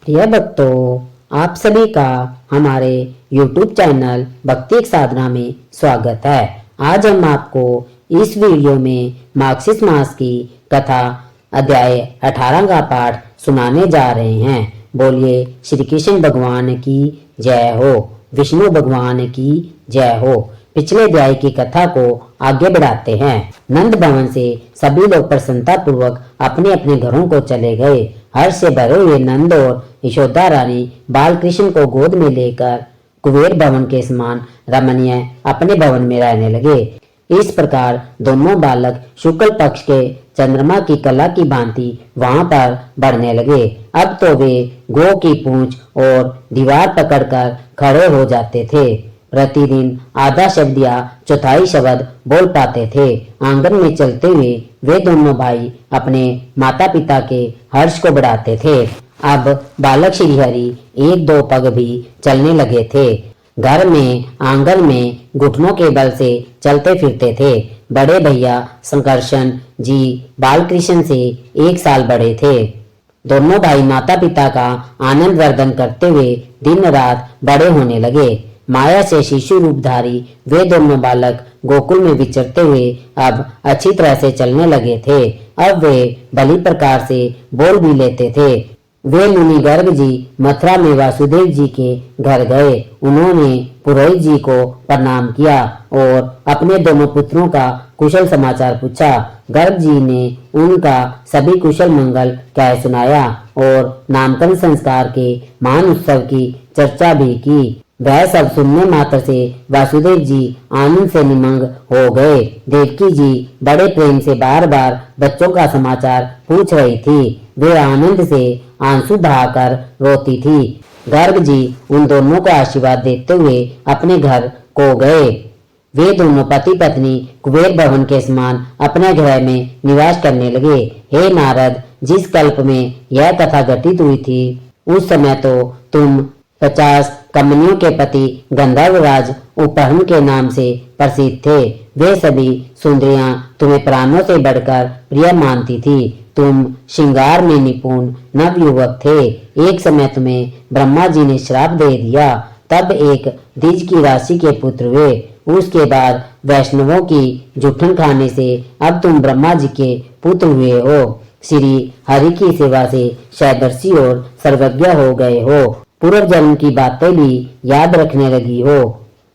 यह भक्तों, आप सभी का हमारे YouTube चैनल भक्ति एक साधना में स्वागत है। आज हम आपको इस वीडियो में मार्गशीर्ष मास की कथा अध्याय 18 का पाठ सुनाने जा रहे हैं। बोलिए श्री कृष्ण भगवान की जय हो, विष्णु भगवान की जय हो। पिछले अध्याय की कथा को आगे बढ़ाते हैं। नंद भवन से सभी लोग प्रसन्नता पूर्वक अपने अपने घरों को चले गए। हर्ष से भरे हुए नंद और यशोदा रानी बाल कृष्ण को गोद में लेकर कुबेर भवन के समान रमणीय अपने भवन में रहने लगे। इस प्रकार दोनों बालक शुक्ल पक्ष के चंद्रमा की कला की भांति वहां पर बढ़ने लगे। अब तो वे गो की पूंछ और दीवार पकड़कर खड़े हो जाते थे। प्रतिदिन आधा शब्द या चौथाई शब्द बोल पाते थे। आंगन में चलते हुए वे दोनों भाई अपने माता पिता के हर्ष को बढ़ाते थे। अब बालक श्रीहरि एक दो पग भी चलने लगे थे। घर में आंगन में घुटनों के बल से चलते फिरते थे। बड़े भैया संकर्षण जी बालकृष्ण से 1 साल बड़े थे। दोनों भाई माता पिता का आनंद वर्धन करते हुए दिन रात बड़े होने लगे। माया से शिशु रूपधारी वे दोनों बालक गोकुल में विचरते हुए अब अच्छी तरह से चलने लगे थे। अब वे भली प्रकार से बोल भी लेते थे। वे मुनि गर्ग जी मथुरा में वासुदेव जी के घर गए। उन्होंने पुरोहित जी को प्रणाम किया और अपने दोनों पुत्रों का कुशल समाचार पूछा। गर्ग जी ने उनका सभी कुशल मंगल कह सुनाया और नामकरण संस्कार के महान उत्सव की चर्चा भी की। वह सब सुनने मात्र से वासुदेव जी आनंद से निमग्न हो गए। देवकी जी बड़े प्रेम से बार बार बच्चों का समाचार पूछ रही थी। वे आनंद से आंसू बहाकर रोती थी। गर्ग जी उन दोनों को आशीर्वाद देते हुए अपने घर को गए। वे दोनों पति पत्नी कुबेर भवन के समान अपने गृह में निवास करने लगे। हे नारद, जिस कल्प में यह कथा घटित हुई थी उस समय तो तुम 50 कमनियों के पति गंधर्वराज उपहरण के नाम से प्रसिद्ध थे। वे सभी सुंदरियां तुम्हें प्राणों से बढ़कर प्रिय मानती थी। तुम श्रृंगार में निपुण नवयुवक थे। एक समय तुम्हें ब्रह्मा जी ने श्राप दे दिया। तब एक द्विज की राशि के पुत्र हुए। उसके बाद वैष्णवों की जुठन खाने से अब तुम ब्रह्मा जी के पुत्र हुए हो। श्री हरि की सेवा से सदर्शी और सर्वज्ञ हो गए हो। पूर्व जन्म की बातें भी याद रखने लगी हो।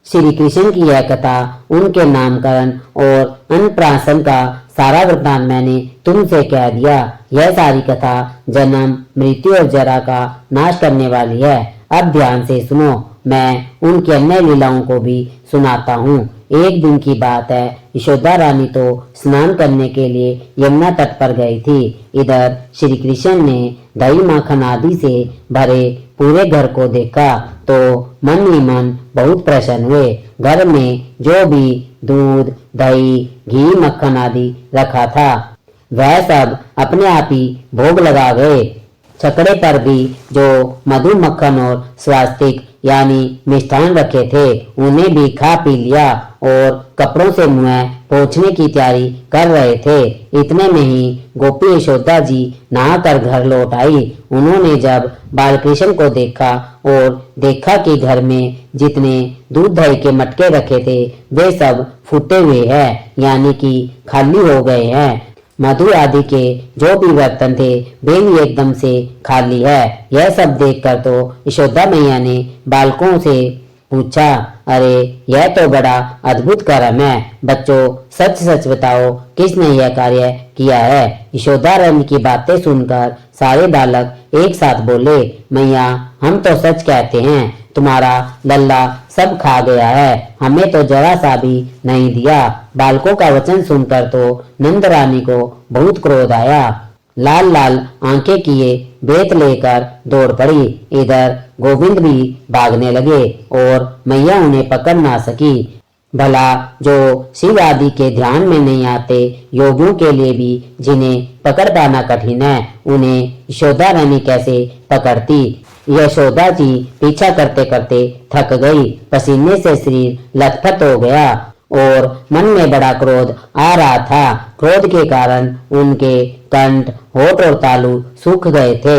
श्री कृष्ण की यह कथा, उनके नामकरण और अन्नप्राशन का सारा वृत्तांत मैंने तुमसे कह दिया। यह सारी कथा जन्म मृत्यु और जरा का नाश करने वाली है। अब ध्यान से सुनो, मैं उनकी अन्य लीलाओं को भी सुनाता हूँ। एक दिन की बात है, यशोदा रानी तो स्नान करने के लिए यमुना तट पर गई थी। इधर श्री कृष्ण ने दही माखन आदि से भरे पूरे घर को देखा तो मन ही मन बहुत प्रसन्न हुए। घर में जो भी दूध, दही, घी, मक्खन आदि रखा था वह सब अपने आप ही भोग लगा गए। छकड़े पर भी जो मधु, मक्खन और स्वास्तिक यानी मिष्ठान रखे थे उन्हें भी खा पी लिया और कपड़ों से मुंह पोंछने की तैयारी कर रहे थे। इतने में ही गोपी यशोदा जी नहाकर घर लौट आई। उन्होंने जब बालकृष्ण को देखा और देखा कि घर में जितने दूध दही के मटके रखे थे वे सब फूटे हुए हैं, यानी कि खाली हो गए हैं। मधु आदि के जो भी बर्तन थे वे भी एकदम से खाली है। यह सब देखकर तो यशोदा मैया ने बालकों से पूछा, अरे यह तो बड़ा अद्भुत कर्म है। बच्चों, सच सच बताओ किसने यह कार्य किया है। यशोदा रानी की बातें सुनकर सारे बालक एक साथ बोले, मैया हम तो सच कहते हैं, तुम्हारा लल्ला सब खा गया है, हमें तो जरा सा भी नहीं दिया। बालकों का वचन सुनकर तो नंद रानी को बहुत क्रोध आया। लाल लाल आंखें किए बेत लेकर दौड़ पड़ी। इधर गोविंद भी भागने लगे और मैया उन्हें पकड़ ना सकी। भला जो शिव आदि के ध्यान में नहीं आते योगियों के लिए भी जिन्हें पकड़ पाना कठिन है, उन्हें यशोदा रानी कैसे पकड़ती। यशोदा जी पीछा करते करते थक गई। पसीने से शरीर लथपथ हो गया और मन में बड़ा क्रोध आ रहा था। क्रोध के कारण उनके कंठ, होठ और तालू सूख गए थे।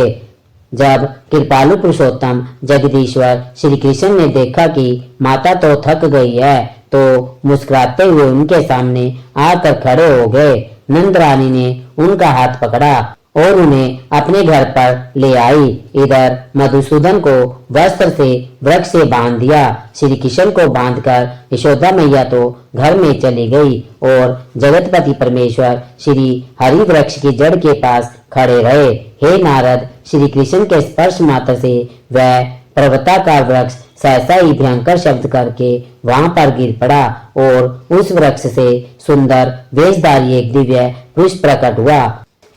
जब कृपालु पुरुषोत्तम जगदीश्वर श्री कृष्ण ने देखा कि माता तो थक गई है, तो मुस्कुराते हुए उनके सामने आकर खड़े हो गए। नंद रानी ने उनका हाथ पकड़ा और उन्हें अपने घर पर ले आई। इधर मधुसूदन को वस्त्र से वृक्ष से बांध दिया। श्री कृष्ण को बांधकर यशोदा मैया तो घर में चली गई और जगतपति परमेश्वर श्री हरि वृक्ष की जड़ के पास खड़े रहे। हे नारद, श्री कृष्ण के स्पर्श मात्र से वह पर्वता का वृक्ष सहसा ही भयंकर शब्द करके वहां पर गिर पड़ा और उस वृक्ष से सुंदर वेशधारी एक दिव्य पुरुष प्रकट हुआ।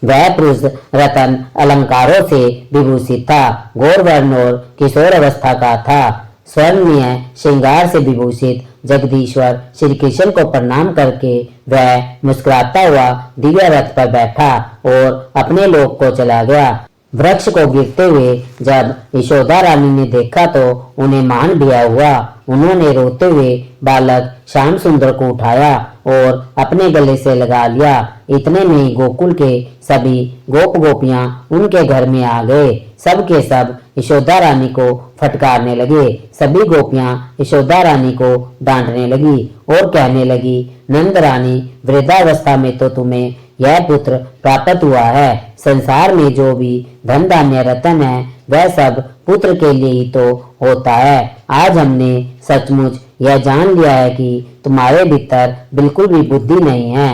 वह पुरुष रतन अलंकारों से विभूषित था, गौर वर्ण और किशोर अवस्था का था। स्वर्णीय श्रृंगार से विभूषित जगदीश्वर श्री कृष्ण को प्रणाम करके वह मुस्कुराता हुआ दिव्य रथ पर बैठा और अपने लोक को चला गया। वृक्ष को गिरते हुए जब यशोदा रानी ने देखा तो उन्हें मान भया हुआ। उन्होंने रोते हुए बालक श्याम सुंदर को उठाया और अपने गले से लगा लिया। इतने में ही गोकुल के सभी गोप गोपियां उनके घर में आ गए। सब के सब यशोदा रानी को फटकारने लगे। सभी गोपियां यशोदा रानी को डांटने लगी और कहने लगी, नंद रानी, वृद्धावस्था में तो तुम्हें यह पुत्र प्राप्त हुआ है। संसार में जो भी धन धान्य रतन है वह सब पुत्र के लिए ही तो होता है। आज हमने सचमुच यह जान लिया है कि तुम्हारे भीतर बिल्कुल भी बुद्धि नहीं है।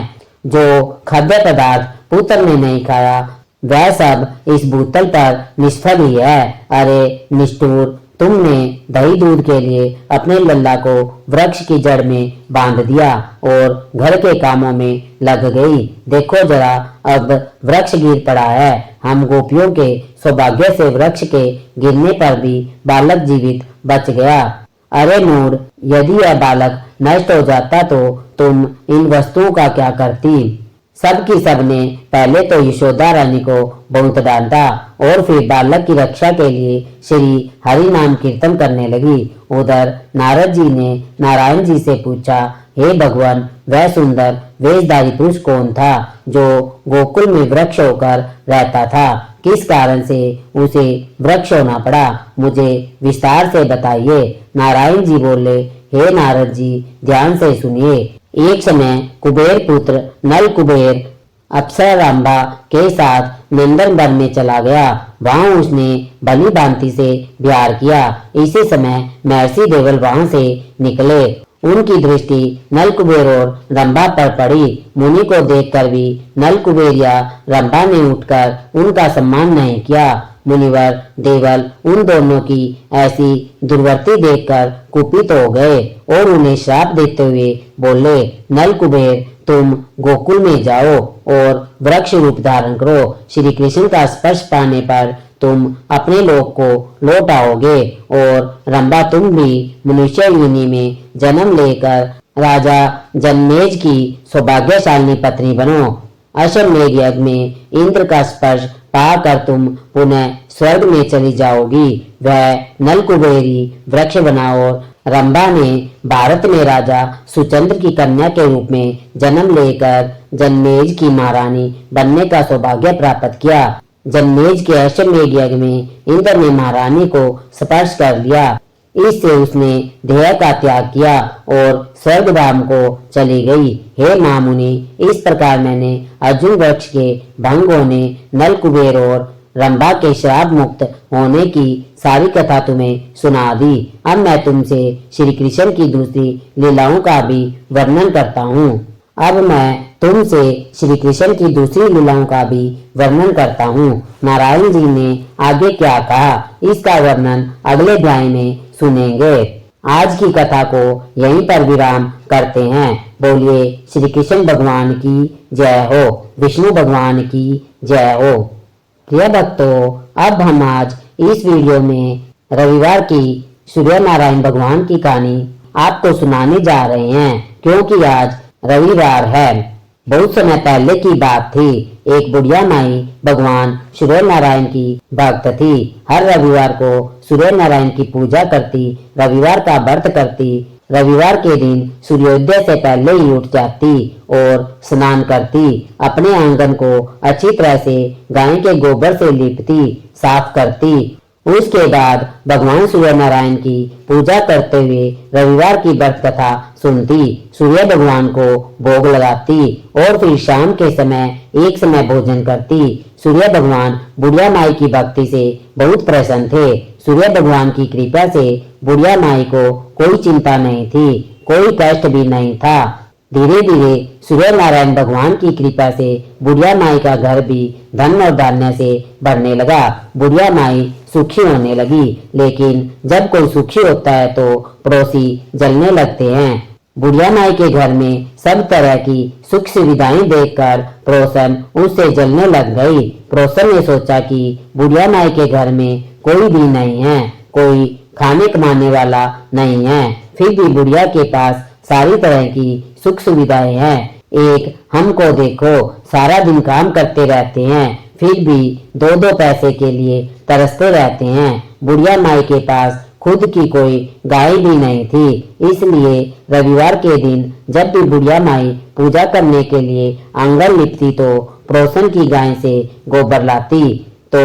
जो खाद्य पदार्थ पुत्र ने नहीं खाया वह सब इस भूतल पर निष्फल ही है। अरे निष्ठुर, तुमने दही दूध के लिए अपने लल्ला को वृक्ष की जड़ में बांध दिया और घर के कामों में लग गई। देखो जरा, अब वृक्ष गिर पड़ा है। हम गोपियों के सौभाग्य से वृक्ष के गिरने पर भी बालक जीवित बच गया। अरे मूढ़, यदि यह बालक नष्ट हो जाता तो तुम इन वस्तुओं का क्या करती? सब की सब ने पहले तो यशोदा रानी को बहुत डांटा और फिर बालक की रक्षा के लिए श्री हरि नाम कीर्तन करने लगी। उधर नारद जी ने नारायण जी से पूछा, हे भगवान, वह सुंदर वेशधारी पुरुष कौन था जो गोकुल में वृक्ष होकर रहता था? किस कारण से उसे वृक्ष होना पड़ा? मुझे विस्तार से बताइए। नारायण जी बोले, हे नारद जी, ध्यान से सुनिए। एक समय कुबेर पुत्र नल कुबेर अप्सरारंभा के साथ नंदन वन में चला गया। वहां उसने भली भांति से विहार किया। इसी समय महर्षि देवल वहां से निकले। उनकी दृष्टि नल कुबेर और रंभा पर पड़ी। मुनि को देखकर भी नल कुबेर या रंभा ने उठकर उनका सम्मान नहीं किया। मुनिवर देवल उन दोनों की ऐसी दुर्वर्ती देखकर कुपित हो गए और उन्हें श्राप देते हुए बोले, नल कुबेर, तुम गोकुल में जाओ और वृक्ष रूप धारण करो। श्री कृष्ण का स्पर्श पाने पर तुम अपने लोक को लौट आओगे और रंभा, तुम भी मनुष्य योनि में जन्म लेकर राजा जनमेज की सौभाग्यशालिनी पत्नी बनो। अश्वमेध यज्ञ में इंद्र का स्पर्श पाकर तुम पुनः स्वर्ग में चली जाओगी। वह नल कुबेरी वृक्ष बना और रंभा ने भारत में राजा सुचंद्र की कन्या के रूप में जन्म लेकर जनमेज की महारानी बनने का सौभाग्य प्राप्त किया। जनमेज के अश्वमेध यज्ञ में इंद्र ने महारानी को स्पर्श कर लिया। इससे उसने देह का त्याग किया और स्वर्गधाम को चली गई। हे महामुनि, इस प्रकार मैंने अर्जुन वृक्ष के भंग होने, नल कुबेर और रंभा के श्राप मुक्त होने की सारी कथा तुम्हें सुना दी। अब मैं तुमसे श्री कृष्ण की दूसरी लीलाओं का भी वर्णन करता हूँ। अब मैं तुमसे श्री कृष्ण की दूसरी लीलाओं का भी वर्णन करता हूँ। नारायण जी ने आगे क्या कहा, इसका वर्णन अगले अध्याय में सुनेंगे। आज की कथा को यहीं पर विराम करते हैं। बोलिए श्री कृष्ण भगवान की जय हो, विष्णु भगवान की जय हो। प्रिय भक्तों, अब हम आज इस वीडियो में रविवार की सूर्य नारायण भगवान की कहानी आपको सुनाने जा रहे हैं, क्योंकि आज रविवार है। बहुत समय पहले की बात थी। एक बुढ़िया माई भगवान सूर्य नारायण की भक्त थी। हर रविवार को सूर्य नारायण की पूजा करती, रविवार का व्रत करती रविवार के दिन सूर्योदय से पहले ही उठ जाती और स्नान करती, अपने आंगन को अच्छी तरह से गाय के गोबर से लीपती, साफ करती। उसके बाद भगवान सूर्य नारायण की पूजा करते हुए रविवार की व्रत कथा सुनती, सूर्य भगवान को भोग लगाती और फिर शाम के समय एक समय भोजन करती। सूर्य भगवान बुढ़िया माई की भक्ति से बहुत प्रसन्न थे। सूर्य भगवान की कृपा से बुढ़िया माई को कोई चिंता नहीं थी, कोई कष्ट भी नहीं था। धीरे धीरे सूर्य नारायण भगवान की कृपा से बुढ़िया माई का घर भी धन और धान्य से भरने लगा। बुढ़िया माई सुखी होने लगी, लेकिन जब कोई सुखी होता है तो पड़ोसी जलने लगते हैं। बुढ़िया माई के घर में सब तरह की सुख सुविधाएं देखकर पड़ोसन उससे जलने लग गई। पड़ोसन ने सोचा कि बुढ़िया माई के घर में कोई भी नहीं है, कोई खाने कमाने वाला नहीं है, फिर भी बुढ़िया के पास सारी तरह की सुख सुविधाएं हैं। एक हमको देखो, सारा दिन काम करते रहते हैं, फिर भी दो दो पैसे के लिए तरसते रहते हैं। बुढ़िया माई के पास खुद की कोई गाय भी नहीं थी, इसलिए रविवार के दिन जब भी बुढ़िया माई पूजा करने के लिए आंगन लिपती तो पड़ोसन की गाय से गोबर लाती। तो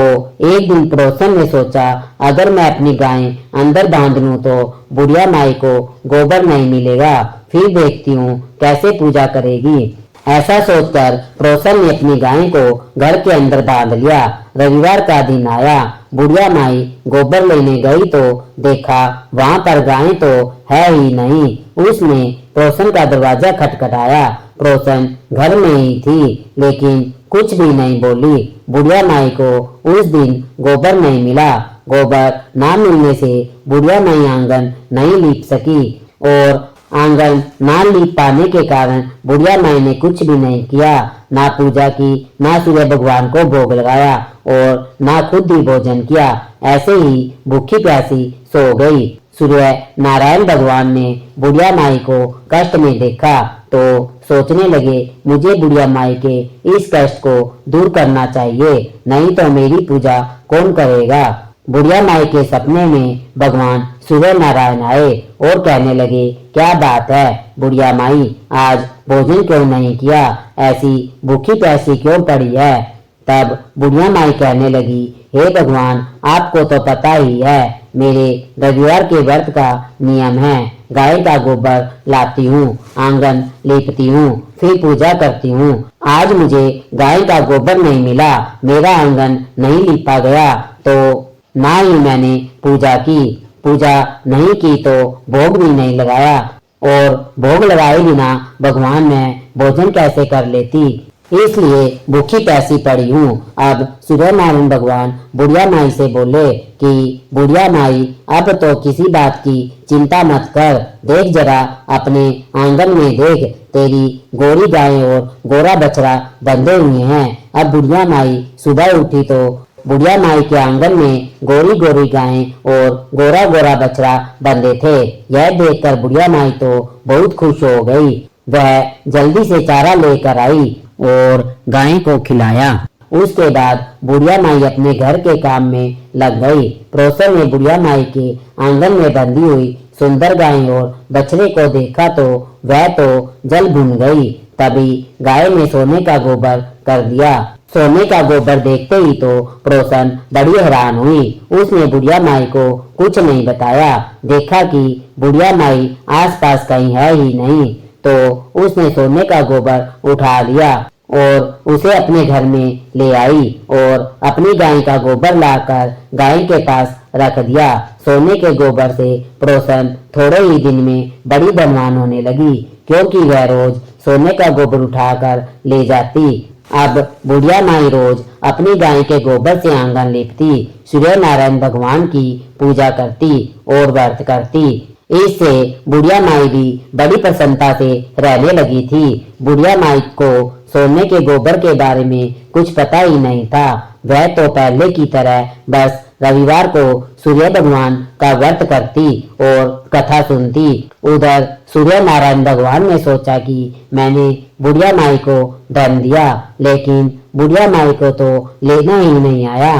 एक दिन पड़ोसन ने सोचा, अगर मैं अपनी गाय अंदर बांध लूं तो बुढ़िया माई को गोबर नहीं मिलेगा, फिर देखती हूँ कैसे पूजा करेगी। ऐसा सोचकर पड़ोसन ने अपनी गाय को घर के अंदर बांध लिया। रविवार का दिन आया, बुढ़िया माई गोबर लेने गई तो देखा वहां पर गाय तो है ही नहीं। उसने पड़ोसन का दरवाजा खटखटाया। पड़ोसन घर में ही थी, लेकिन कुछ भी नहीं बोली। बुढ़िया माई को उस दिन गोबर नहीं मिला। गोबर ना मिलने से बुढ़िया माई आंगन नहीं लीप सकी और आंगन ना लीप पाने के कारण बुढ़िया माई ने कुछ भी नहीं किया, ना पूजा की, ना सूर्य भगवान को भोग लगाया और ना खुद ही भोजन किया। ऐसे ही भूखी प्यासी सो गई। सूर्य नारायण भगवान ने बुढ़िया माई को कष्ट में देखा तो सोचने लगे, मुझे बुढ़िया माई के इस कष्ट को दूर करना चाहिए, नहीं तो मेरी पूजा कौन करेगा। बुढ़िया माई के सपने में भगवान सूर्य नारायण आए और कहने लगे, क्या बात है बुढ़िया माई, आज भोजन क्यों नहीं किया, ऐसी भूखी प्यासी क्यों पड़ी है। तब बुढ़िया माई कहने लगी, हे भगवान, आपको तो पता ही है मेरे रविवार के व्रत का नियम है, गाय का गोबर लाती हूँ, आंगन लीपती हूँ, फिर पूजा करती हूँ। आज मुझे गाय का गोबर नहीं मिला, मेरा आंगन नहीं लीपा गया, तो ना ही मैंने पूजा की, पूजा नहीं की तो भोग भी नहीं लगाया और भोग लगाए बिना भगवान मैं भोजन कैसे कर लेती, इसलिए भूखी प्यासी पड़ी हूँ। अब सूर्य नारायण भगवान बुढ़िया माई से बोले कि बुढ़िया माई, अब तो किसी बात की चिंता मत कर, देख जरा अपने आंगन में देख, तेरी गोरी गाय और गोरा बछड़ा बंधे हुए हैं। अब बुढ़िया माई सुबह उठी तो बुढ़िया माई के आंगन में गोरी गोरी गायें और गोरा गोरा बछड़ा बंधे थे। यह देखकर बुढ़िया माई तो बहुत खुश हो गई। वह जल्दी से चारा लेकर आई और गाय को खिलाया। उसके बाद बुढ़िया माई अपने घर के काम में लग गई। पड़ोसन ने बुढ़िया माई के आंगन में बंधी हुई सुंदर गाय और बछड़े को देखा तो वह तो जल भुन गई। तभी गाय ने सोने का गोबर कर दिया। सोने का गोबर देखते ही तो पड़ोसन बड़ी हैरान हुई। उसने बुढ़िया माई को कुछ नहीं बताया। देखा कि बुढ़िया माई आसपास कहीं है ही नहीं, तो उसने सोने का गोबर उठा लिया और उसे अपने घर में ले आई और अपनी गाय का गोबर लाकर गाय के पास रख दिया। सोने के गोबर से पड़ोसन थोड़े ही दिन में बड़ी धनवान होने लगी, क्योंकि वह रोज सोने का गोबर उठाकर ले जाती। अब बुढ़िया माई रोज अपनी गाय के गोबर से आंगन लीपती, सूर्य नारायण भगवान की पूजा करती और व्रत करती। इससे बुढ़िया माई भी बड़ी प्रसन्नता से रहने लगी थी। बुढ़िया माई को सोने के गोबर के बारे में कुछ पता ही नहीं था। वह तो पहले की तरह बस रविवार को सूर्य भगवान का व्रत करती और कथा सुनती। उधर सूर्य नारायण भगवान ने सोचा कि मैंने बुढ़िया माई को धन दिया, लेकिन बुढ़िया माई को तो लेना ही नहीं आया।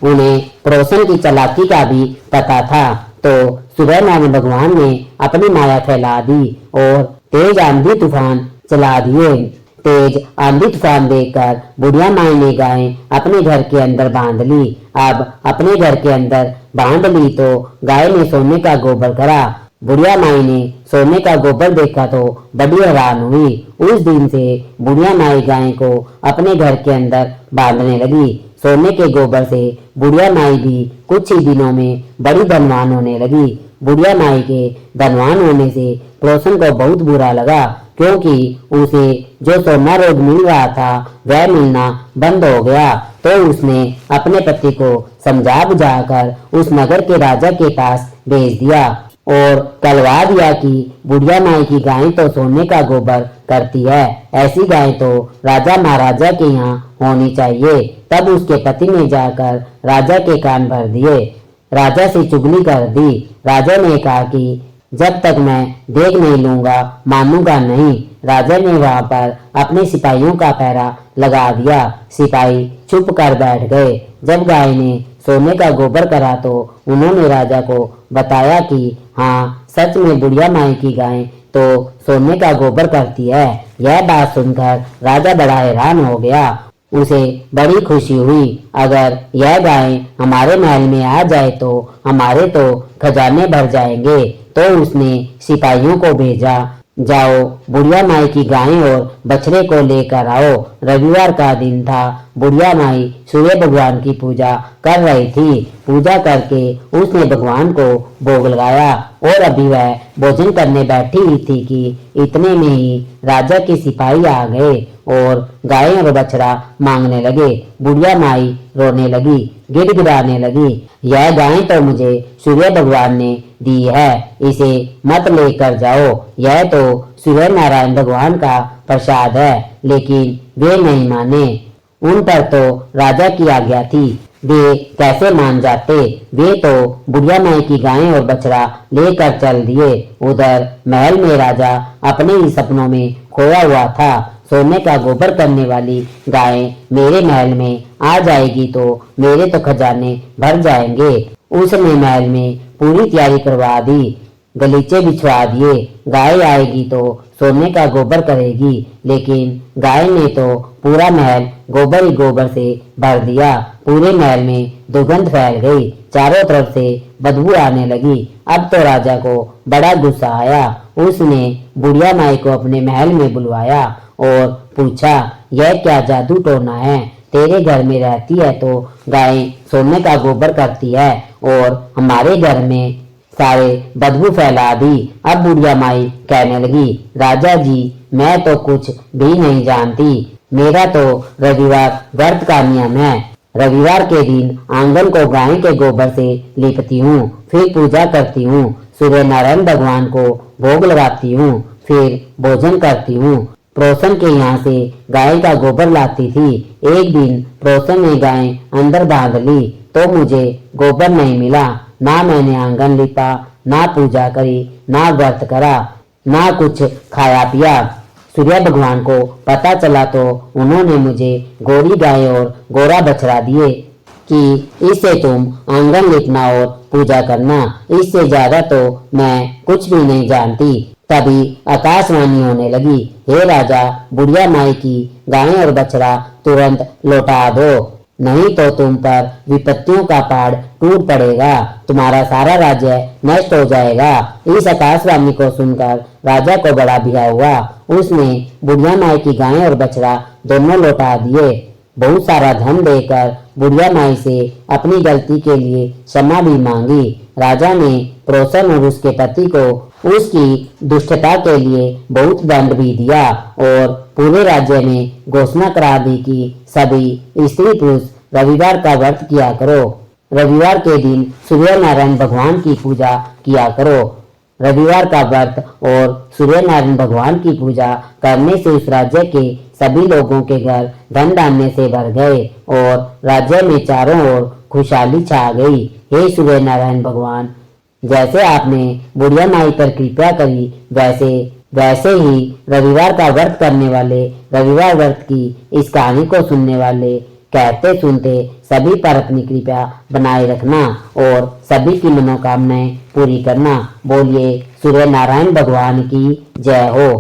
उन्हें पड़ोसन की चालाकी का भी पता था, तो सुबह नारायण भगवान ने अपनी माया फैला दी और तेज आंधी तूफान चला दिए। तेज आंधी तूफान देखकर बुढ़िया माई ने गाय अपने घर के अंदर बांध ली। अब अपने घर के अंदर बांध ली तो गाय ने सोने का गोबर करा। बुढ़िया माई ने सोने का गोबर देखा तो बड़ी हैरान हुई। उस दिन से बुढ़िया माई गाय को अपने घर के अंदर बांधने लगी। सोने के गोबर से बुढ़िया माई भी कुछ ही दिनों में बड़ी धनवान होने लगी। बुढ़िया माई के धनवान होने से पड़ोसन को बहुत बुरा लगा, क्योंकि उसे जो सोना रोज मिल रहा था वह मिलना बंद हो गया। तो उसने अपने पति को समझा बुझाकर उस नगर के राजा के पास भेज दिया और कहलवा दिया कि बुढ़िया माई की गाय तो सोने का गोबर करती है, ऐसी गाय तो राजा महाराजा के यहाँ होनी चाहिए। तब उसके पति ने जाकर राजा के कान भर दिए, राजा से चुगली कर दी। राजा ने कहा कि जब तक मैं देख नहीं लूंगा मानूंगा नहीं। राजा ने वहां पर अपने सिपाहियों का पहरा लगा दिया। सिपाही चुप कर बैठ गए। जब गाय ने सोने का गोबर करा तो उन्होंने राजा को बताया कि हाँ, सच में बुढ़िया माई की गाय तो सोने का गोबर करती है। यह बात सुनकर राजा बड़ा हैरान हो गया। उसे बड़ी खुशी हुई। अगर यह गाय हमारे महल में आ जाए तो हमारे तो खजाने भर जाएंगे। तो उसने सिपाहियों को भेजा, जाओ बुढ़िया माई की गाय और बछड़े को लेकर आओ। रविवार का दिन था। बुढ़िया माई सूर्य भगवान की पूजा कर रही थी। पूजा करके उसने भगवान को भोग लगाया और अभी वह भोजन करने बैठी हुई थी कि इतने में ही राजा के सिपाही आ गए और गाय और बछड़ा मांगने लगे। बुढ़िया माई रोने लगी, गिड़गिड़ाने लगी, यह गाय तो मुझे सूर्य भगवान ने दी है, इसे मत लेकर जाओ। यह तो सूर्य नारायण भगवान का प्रसाद है। लेकिन वे नहीं माने। उन पर तो राजा की आज्ञा थी, वे कैसे मान जाते। वे तो बुढ़िया माई की गाय और बछड़ा लेकर चल दिए। उधर महल में राजा अपने ही सपनों में खोया हुआ था। सोने का गोबर करने वाली गाय मेरे महल में आ जाएगी तो मेरे तो खजाने भर जाएंगे। उसने महल में पूरी तैयारी करवा दी, गलीचे बिछवा दिए। गाय आएगी तो सोने का गोबर करेगी, लेकिन गाय ने तो पूरा महल गोबर ही गोबर से भर दिया। पूरे महल में दुर्गंध फैल गई, चारों तरफ से बदबू आने लगी। अब तो राजा को बड़ा गुस्सा आया। उसने बुढ़िया माई को अपने महल में बुलवाया और पूछा, यह क्या जादू टोना है? तेरे घर में रहती है तो गाय सोने का गोबर करती है और हमारे घर में सारे बदबू फैला दी। अब बुढ़िया माई कहने लगी, राजा जी मैं तो कुछ भी नहीं जानती। मेरा तो रविवार व्रत का नियम है। रविवार के दिन आंगन को गाय के गोबर से लीपती हूँ, फिर पूजा करती हूँ, सूर्य नारायण भगवान को भोग लगाती हूँ, फिर भोजन करती हूँ। पड़ोसन के यहाँ से गाय का गोबर लाती थी। एक दिन पड़ोसन ने गाय अंदर बांध ली तो मुझे गोबर नहीं मिला। ना मैंने आंगन लिपा, ना पूजा करी, ना व्रत करा, ना कुछ खाया पिया। सूर्य भगवान को पता चला तो उन्होंने मुझे गोरी गाय और गोरा बछड़ा दिए कि इससे तुम आंगन लिपना और पूजा करना। इससे ज्यादा तो मैं कुछ भी नहीं जानती। तभी आकाशवाणी होने लगी, हे राजा, बुढ़िया माई की गाय और बछड़ा तुरंत लौटा दो, नहीं तो तुम पर विपत्तियों का पहाड़ टूट पड़ेगा, तुम्हारा सारा राज्य नष्ट हो जाएगा। इस आकाशवाणी को सुनकर राजा को बड़ा भय हुआ। उसने बुढ़िया माई की गाय और बछड़ा दोनों लौटा दिए। बहुत सारा धन देकर बुढ़िया माई से अपनी गलती के लिए क्षमा भी मांगी। राजा ने पड़ोसन और उसके पति को उसकी दुष्टता के लिए बहुत दंड भी दिया और पूरे राज्य में घोषणा करा दी कि सभी स्त्री पुरुष रविवार का व्रत किया करो। रविवार के दिन सूर्य नारायण भगवान की पूजा किया करो। रविवार का व्रत और सूर्य नारायण भगवान की पूजा करने से उस राज्य के सभी लोगों के घर धन धान्य से भर गए और राज्य में चारों ओर खुशहाली छा गई। हे सूर्य नारायण भगवान, जैसे आपने बुढ़िया माई पर कृपा करी वैसे ही रविवार का व्रत करने वाले, रविवार व्रत की इस कहानी को सुनने वाले कहते सुनते सभी पर अपनी कृपा बनाए रखना और सभी की मनोकामनाएं पूरी करना। बोलिए सूर्य नारायण भगवान की जय हो।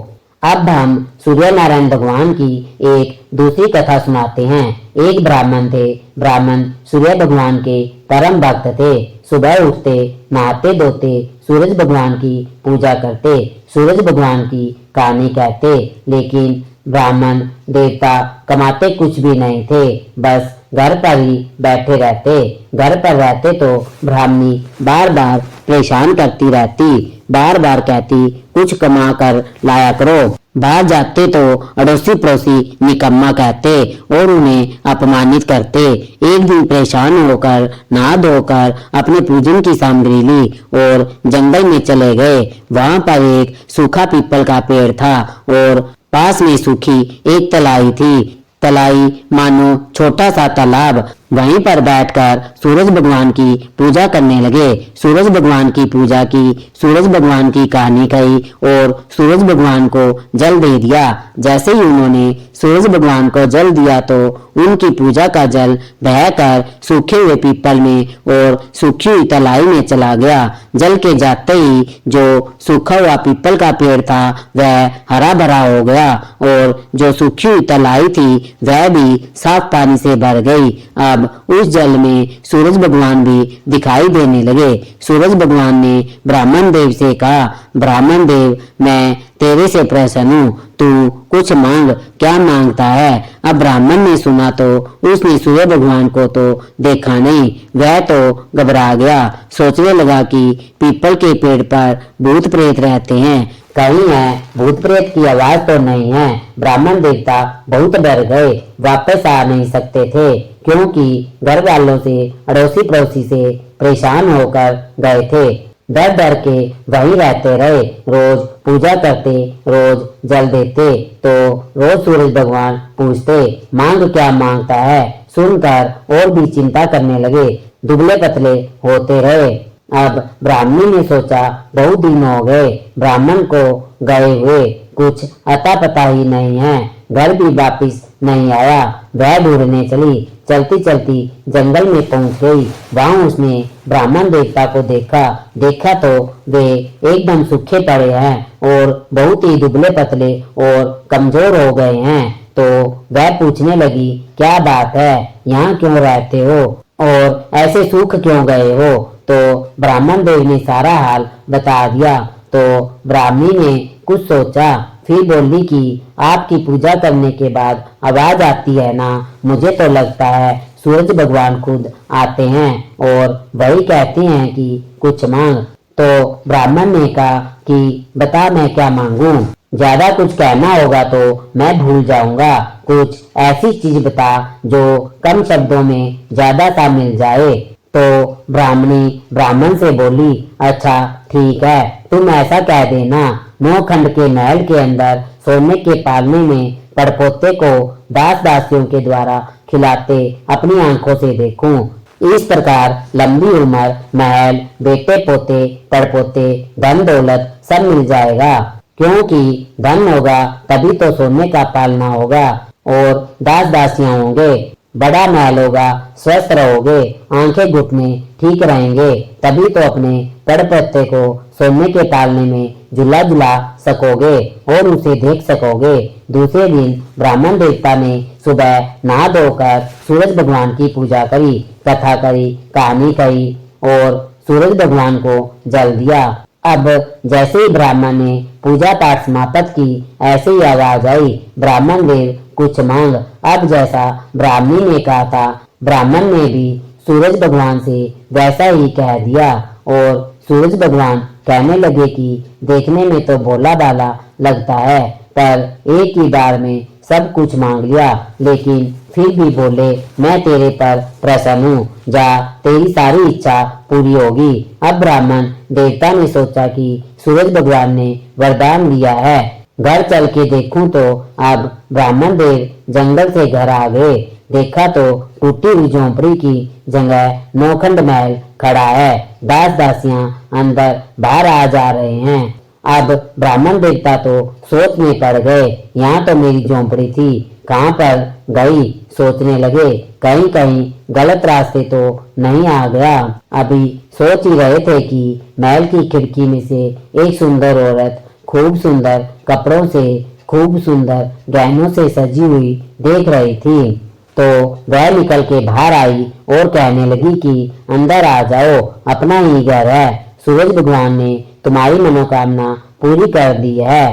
अब हम सूर्य नारायण भगवान की एक दूसरी कथा सुनाते हैं। एक ब्राह्मण थे। ब्राह्मण सूर्य भगवान के परम भक्त थे। सुबह उठते, नहाते धोते, सूरज भगवान की पूजा करते, सूरज भगवान की कहानी कहते। लेकिन ब्राह्मण देवता कमाते कुछ भी नहीं थे, बस घर पर ही बैठे रहते। घर पर रहते तो ब्राह्मणी बार बार परेशान करती रहती, बार बार कहती कुछ कमा कर लाया करो। बाहर जाते तो अड़ोसी पड़ोसी निकम्मा कहते और उन्हें अपमानित करते। एक दिन परेशान होकर नहा धोकर अपने पूजन की सामग्री ली और जंगल में चले गए। वहां पर एक सूखा पीपल का पेड़ था और पास में सूखी एक तलाई थी। तलाई मानो छोटा सा तालाब। वहीं पर बैठकर सूरज भगवान की पूजा करने लगे। सूरज भगवान की पूजा की, सूरज भगवान की कहानी कही और सूरज भगवान को जल दे दिया। जैसे ही उन्होंने सूरज भगवान को जल दिया तो उनकी पूजा का जल बहकर सूखे हुए पीपल में और सूखी हुई तलाई में चला गया। जल के जाते ही जो सूखा हुआ पीपल का पेड़ था वह हरा भरा हो गया और जो सूखी हुई तलाई थी वह भी साफ पानी से भर गई। अब उस जल में सूरज भगवान भी दिखाई देने लगे। सूरज भगवान ने ब्राह्मण देव से कहा, ब्राह्मण देव, मैं तेरे से प्रसन्न हूँ, तू कुछ मांग। क्या मांगता है? अब ब्राह्मण ने सुना तो उसने सूर्य भगवान को तो देखा नहीं। वह तो घबरा गया, सोचने लगा कि पीपल के पेड़ पर भूत प्रेत रहते हैं, कहीं है भूत प्रेत की आवाज तो नहीं है। ब्राह्मण देवता बहुत डर गए, वापस आ नहीं सकते थे क्योंकि घर वालों से, अड़ोसी पड़ोसी से परेशान होकर गए थे। डर डर के वहीं रहते रहे। रोज पूजा करते, रोज जल देते तो रोज सूरज भगवान पूछते मांग क्या मांगता है। सुनकर और भी चिंता करने लगे, दुबले पतले होते रहे। अब ब्राह्मणी ने सोचा बहुत दिन हो गए ब्राह्मण को गए हुए, कुछ अता पता ही नहीं है, घर भी वापिस नहीं आया। वह ढूंढने चली, चलती चलती जंगल में पहुंच गई। वहां उसने ब्राह्मण देवता को देखा तो वे एकदम सूखे पड़े हैं और बहुत ही दुबले पतले और कमजोर हो गए हैं। तो वह पूछने लगी, क्या बात है, यहाँ क्यों रहते हो और ऐसे सूख क्यों गए हो? तो ब्राह्मण देव ने सारा हाल बता दिया। तो ब्राह्मणी ने कुछ सोचा, फिर बोली कि आपकी पूजा करने के बाद आवाज आती है ना, मुझे तो लगता है सूरज भगवान खुद आते हैं और वही कहते हैं कि कुछ मांग। तो ब्राह्मण ने कहा कि बता मैं क्या मांगूं? ज्यादा कुछ कहना होगा तो मैं भूल जाऊंगा, कुछ ऐसी चीज बता जो कम शब्दों में ज्यादा सा मिल जाए। तो ब्राह्मणी ब्राह्मण से बोली, अच्छा ठीक है, तुम ऐसा कह देना, 9 खंड के महल के अंदर सोने के पालने में पड़पोते को दास दासियों के द्वारा खिलाते अपनी आंखों से देखूं। इस प्रकार लंबी उम्र, महल, बेटे पोते, पड़पोते, धन दौलत सब मिल जाएगा, क्योंकि धन होगा तभी तो सोने का पालना होगा और दास दासियां होंगे। बड़ा महल होगा, स्वस्थ रहोगे, आंखें घुटने ठीक रहेंगे, तभी तो अपने पड़पोते को सोने के पालने में झुला झुला सकोगे और उसे देख सकोगे। दूसरे दिन ब्राह्मण देवता ने सुबह नहा धोकर सूरज भगवान की पूजा करी, कथा करी, कहानी कही और सूरज भगवान को जल दिया। अब जैसे ही ब्राह्मण ने पूजा पाठ समाप्त की, ऐसे ही आवाज आई, ब्राह्मण देव कुछ मांग। अब जैसा ब्राह्मणी ने कहा था, ब्राह्मण ने भी सूरज भगवान से वैसा ही कह दिया और सूरज भगवान कहने लगे कि देखने में तो भोला भाला लगता है, पर एक ही बार में सब कुछ मांग लिया, लेकिन फिर भी बोले मैं तेरे पर प्रसन्न हूँ, जा तेरी सारी इच्छा पूरी होगी। अब ब्राह्मण देवता ने सोचा कि सूरज भगवान ने वरदान दिया है, घर चल के देखूं तो अब ब्राह्मण देव जंगल से घर आ गए। देखा तो टूटी हुई झोंपड़ी की जगह 9 खंड महल खड़ा है, दास दासियां अंदर बाहर आ जा रहे हैं। अब ब्राह्मण देवता तो सोच में पड़ गए, यहाँ तो मेरी झोंपड़ी थी, कहाँ पर गई? सोचने लगे कहीं कहीं गलत रास्ते तो नहीं आ गया। अभी सोच ही रहे थे कि महल की खिड़की में से एक सुंदर औरत खूब सुंदर कपड़ों से, खूब सुंदर गहनों से सजी हुई देख रही थी। तो वह निकल के बाहर आई और कहने लगी कि अंदर आ जाओ, अपना ही घर है। सूरज भगवान ने तुम्हारी मनोकामना पूरी कर दी है।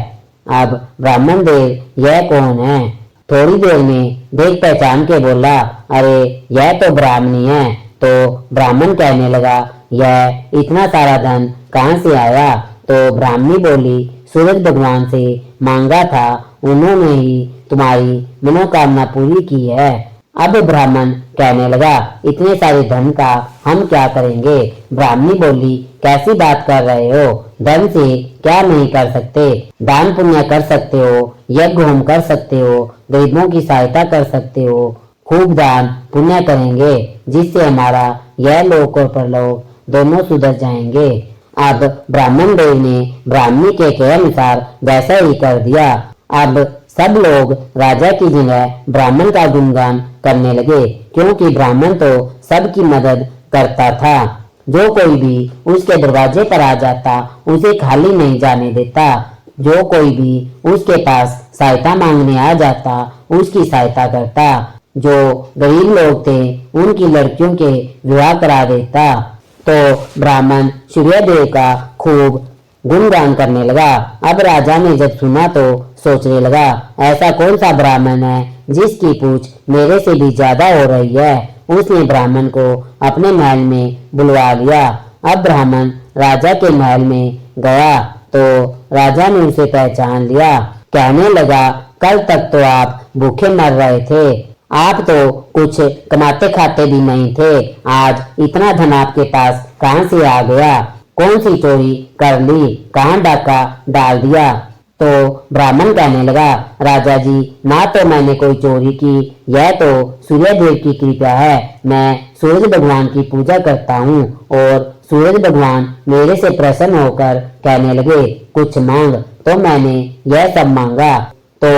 अब ब्राह्मण देव यह कौन है? थोड़ी देर में देख पहचान के बोला, अरे यह तो ब्राह्मणी है। तो ब्राह्मण कहने लगा, यह इतना सारा धन कहाँ से आया? तो ब्राह्मणी बोली, सूरज भगवान से मांगा था, उन्होंने ही तुम्हारी मनोकामना पूरी की है। अब ब्राह्मण कहने लगा, इतने सारे धन का हम क्या करेंगे? ब्राह्मणी बोली, कैसी बात कर रहे हो? धन से क्या नहीं कर सकते? दान पुण्य कर सकते हो, यज्ञ होम कर सकते हो, गरीबों की सहायता कर सकते हो। खूब दान पुण्य करेंगे जिससे हमारा यह लोक और परलोक दोनों सुधर जाएंगे। अब ब्राह्मण देव ने ब्राह्मणी के अनुसार वैसा ही कर दिया। अब सब लोग राजा की जगह ब्राह्मण का गुणगान करने लगे, क्योंकि ब्राह्मण तो सबकी मदद करता था। जो कोई भी उसके दरवाजे पर आ जाता उसे खाली नहीं जाने देता। जो कोई भी उसके पास सहायता मांगने आ जाता उसकी सहायता करता। जो गरीब लोग थे उनकी लड़कियों के विवाह करा देता। तो ब्राह्मण सूर्यदेव का खूब गुणगान करने लगा। अब राजा ने जब सुना तो सोचने लगा, ऐसा कौन सा ब्राह्मण है जिसकी पूछ मेरे से भी ज्यादा हो रही है। उसने ब्राह्मण को अपने महल में बुलवा लिया। अब ब्राह्मण राजा के महल में गया तो राजा ने उसे पहचान लिया। कहने लगा, कल तक तो आप भूखे मर रहे थे, आप तो कुछ कमाते खाते भी नहीं थे, आज इतना धन आपके पास कहाँ से आ गया? कौन सी चोरी कर ली? कहाँ डाका डाल दिया? तो ब्राह्मण कहने लगा, राजा जी, ना तो मैंने कोई चोरी की, यह तो सूर्यदेव की कृपा है। मैं सूरज भगवान की पूजा करता हूँ और सूरज भगवान मेरे से प्रसन्न होकर कहने लगे, कुछ मांग। तो मैंने यह सब मांगा। तो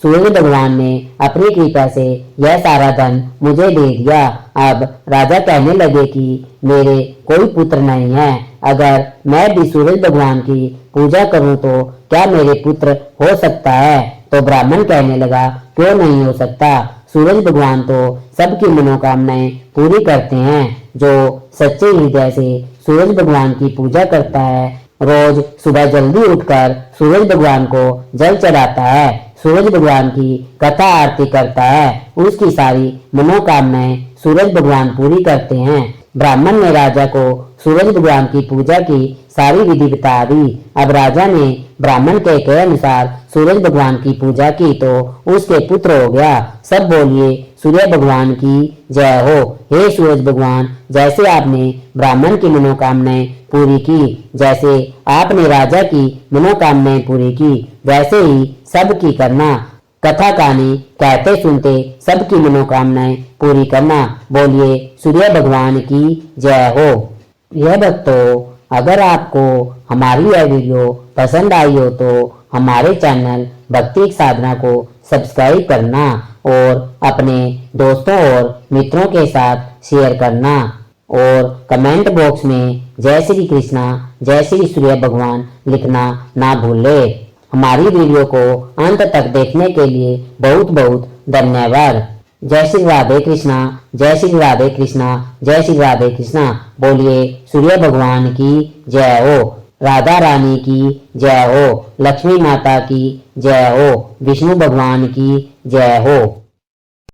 सूर्य भगवान ने अपनी कृपा से यह सारा धन मुझे दे दिया। अब राजा कहने लगे कि मेरे कोई पुत्र नहीं है, अगर मैं भी सूरज भगवान की पूजा करूं तो क्या मेरे पुत्र हो सकता है? तो ब्राह्मण कहने लगा, क्यों नहीं हो सकता? सूरज भगवान तो सबकी मनोकामनाएं पूरी करते हैं। जो सच्चे हृदय से सूरज भगवान की पूजा करता है, रोज सुबह जल्दी उठकर सूरज भगवान को जल चढ़ाता है, सूरज भगवान की कथा आरती करता है, उसकी सारी मनोकामनाएं सूरज भगवान पूरी करते हैं। ब्राह्मण ने राजा को सूरज भगवान की पूजा की सारी विधि बता दी। अब राजा ने ब्राह्मण के अनुसार सूरज भगवान की पूजा की तो उसके पुत्र हो गया। सब बोलिए, सूर्य भगवान की जय हो। हे सूरज भगवान, जैसे आपने ब्राह्मण की मनोकामनाएं पूरी की, जैसे आपने राजा की मनोकामनाएं पूरी की, वैसे ही सबकी करना। कथा कहानी कहते सुनते सबकी मनोकामनाएं पूरी करना। बोलिए सूर्य भगवान की जय हो। यह भक्तों, अगर आपको हमारी यह वीडियो पसंद आई हो तो हमारे चैनल भक्ति साधना को सब्सक्राइब करना और अपने दोस्तों और मित्रों के साथ शेयर करना और कमेंट बॉक्स में जय श्री कृष्णा, जय श्री सूर्य भगवान लिखना ना भूलें। हमारी वीडियो को अंत तक देखने के लिए बहुत बहुत धन्यवाद। जय श्री राधे कृष्णा, जय श्री राधे कृष्णा, जय श्री राधे कृष्णा। बोलिए सूर्य भगवान की जय हो, राधा रानी की जय हो, लक्ष्मी माता की जय हो, विष्णु भगवान की जय हो।